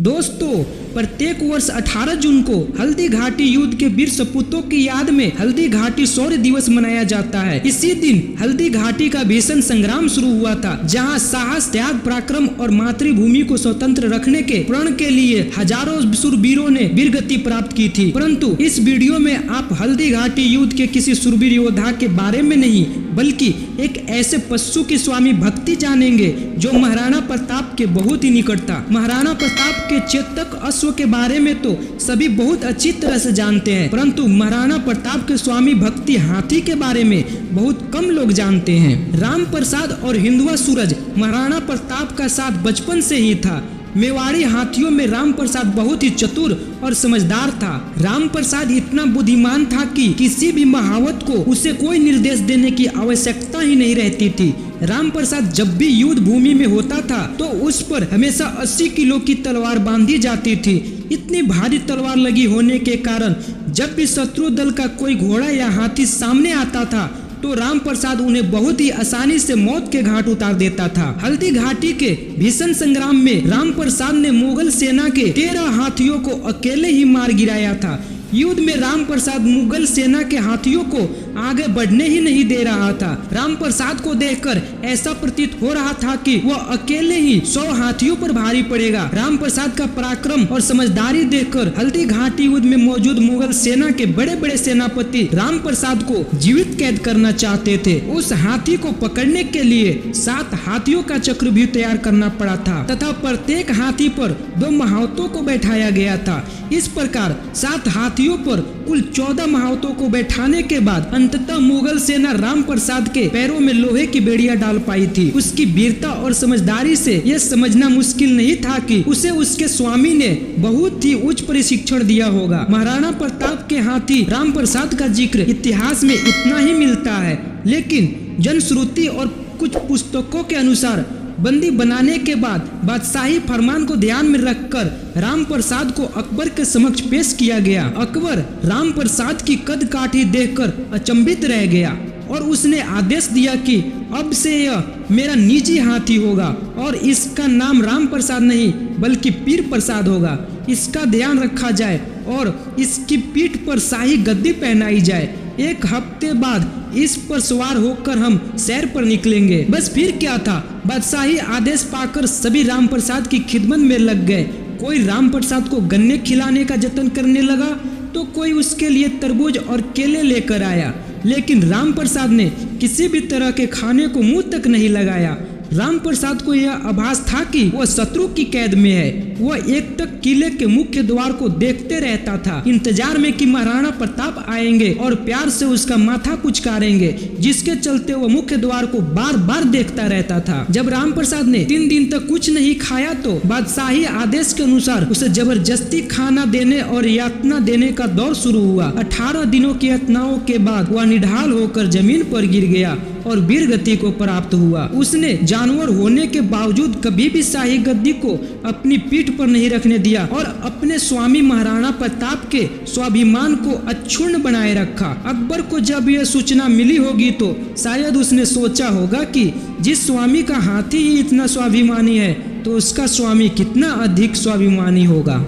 दोस्तों, प्रत्येक वर्ष 18 जून को हल्दी घाटी युद्ध के वीर सपूतों की याद में हल्दी घाटी शौर्य दिवस मनाया जाता है। इसी दिन हल्दी घाटी का भीषण संग्राम शुरू हुआ था, जहां साहस, त्याग, पराक्रम और मातृभूमि को स्वतंत्र रखने के प्रण के लिए हजारों शूरवीरों ने वीरगति प्राप्त की थी। परंतु इस वीडियो में आप हल्दी घाटी युद्ध के किसी शूरवीर योद्धा के बारे में नहीं, बल्कि एक ऐसे पशु की स्वामी भक्ति जानेंगे जो महाराणा प्रताप के बहुत ही निकट था। महाराणा प्रताप के चेतक अश्व के बारे में तो सभी बहुत अच्छी तरह से जानते हैं, परंतु महाराणा प्रताप के स्वामी भक्ति हाथी के बारे में बहुत कम लोग जानते हैं। राम प्रसाद और हिंदुआ सूरज महाराणा प्रताप का साथ बचपन से ही था। मेवाड़ी हाथियों में राम प्रसाद बहुत ही चतुर और समझदार था। राम प्रसाद इतना बुद्धिमान था कि किसी भी महावत को उसे कोई निर्देश देने की आवश्यकता ही नहीं रहती थी। राम प्रसाद जब भी युद्ध भूमि में होता था तो उस पर हमेशा 80 किलो की तलवार बांधी जाती थी। इतनी भारी तलवार लगी होने के कारण जब भी शत्रु दल का कोई घोड़ा या हाथी सामने आता था तो राम प्रसाद उन्हें बहुत ही आसानी से मौत के घाट उतार देता था। हल्दी घाटी के भीषण संग्राम में राम प्रसाद ने मुगल सेना के 13 हाथियों को अकेले ही मार गिराया था। युद्ध में राम प्रसाद मुगल सेना के हाथियों को आगे बढ़ने ही नहीं दे रहा था। राम प्रसाद को देखकर ऐसा प्रतीत हो रहा था कि वह अकेले ही 100 हाथियों पर भारी पड़ेगा। राम प्रसाद का पराक्रम और समझदारी देखकर हल्दी घाटी युद्ध में मौजूद मुगल सेना के बड़े बड़े सेनापति राम प्रसाद को जीवित कैद करना चाहते थे। उस हाथी को पकड़ने के लिए 7 हाथियों का चक्रव्यूह तैयार करना पड़ा था तथा प्रत्येक हाथी पर 2 महावतों को बैठाया गया था। इस प्रकार 7 हाथियों पर कुल 14 महावतों को बैठाने के बाद अंततः मुगल सेना राम प्रसाद के पैरों में लोहे की बेड़ियां डाल पाई थी। उसकी वीरता और समझदारी से यह समझना मुश्किल नहीं था कि उसे उसके स्वामी ने बहुत ही उच्च प्रशिक्षण दिया होगा। महाराणा प्रताप के हाथी राम प्रसाद का जिक्र इतिहास में इतना ही मिलता है, लेकिन जनश्रुति और कुछ पुस्तकों के अनुसार बंदी बनाने के बाद बादशाही फरमान को ध्यान में रखकर राम प्रसाद को अकबर के समक्ष पेश किया गया। अकबर राम प्रसाद की कद काठी देखकर अचंभित रह गया और उसने आदेश दिया कि अब से यह मेरा निजी हाथी होगा और इसका नाम राम प्रसाद नहीं बल्कि पीर प्रसाद होगा। इसका ध्यान रखा जाए और इसकी पीठ पर शाही गद्दी पहनाई जाए। 1 हफ्ते बाद इस पर सवार होकर हम सैर पर निकलेंगे। बस फिर क्या था, बादशाही आदेश पाकर सभी राम प्रसाद की खिदमत में लग गए। कोई राम प्रसाद को गन्ने खिलाने का जतन करने लगा तो कोई उसके लिए तरबूज और केले लेकर आया, लेकिन राम प्रसाद ने किसी भी तरह के खाने को मुंह तक नहीं लगाया। राम प्रसाद को यह आभास था कि वह शत्रु की कैद में है। वह एकटक किले के मुख्य द्वार को देखते रहता था, इंतजार में कि महाराणा प्रताप आएंगे और प्यार से उसका माथा कुचकारेंगे, जिसके चलते वह मुख्य द्वार को बार बार देखता रहता था। जब राम प्रसाद ने 3 दिन तक कुछ नहीं खाया तो बादशाही आदेश के अनुसार उसे जबरदस्ती खाना देने और यातना देने का दौर शुरू हुआ। 18 दिनों की यातनाओं के बाद वह निढाल होकर जमीन पर गिर गया और वीरगति को प्राप्त हुआ। उसने जानवर होने के बावजूद कभी भी शाही गद्दी को अपनी पीठ पर नहीं रखने दिया और अपने स्वामी महाराणा प्रताप के स्वाभिमान को अक्षुण्ण बनाए रखा। अकबर को जब यह सूचना मिली होगी तो शायद उसने सोचा होगा कि जिस स्वामी का हाथी ही इतना स्वाभिमानी है तो उसका स्वामी कितना अधिक स्वाभिमानी होगा।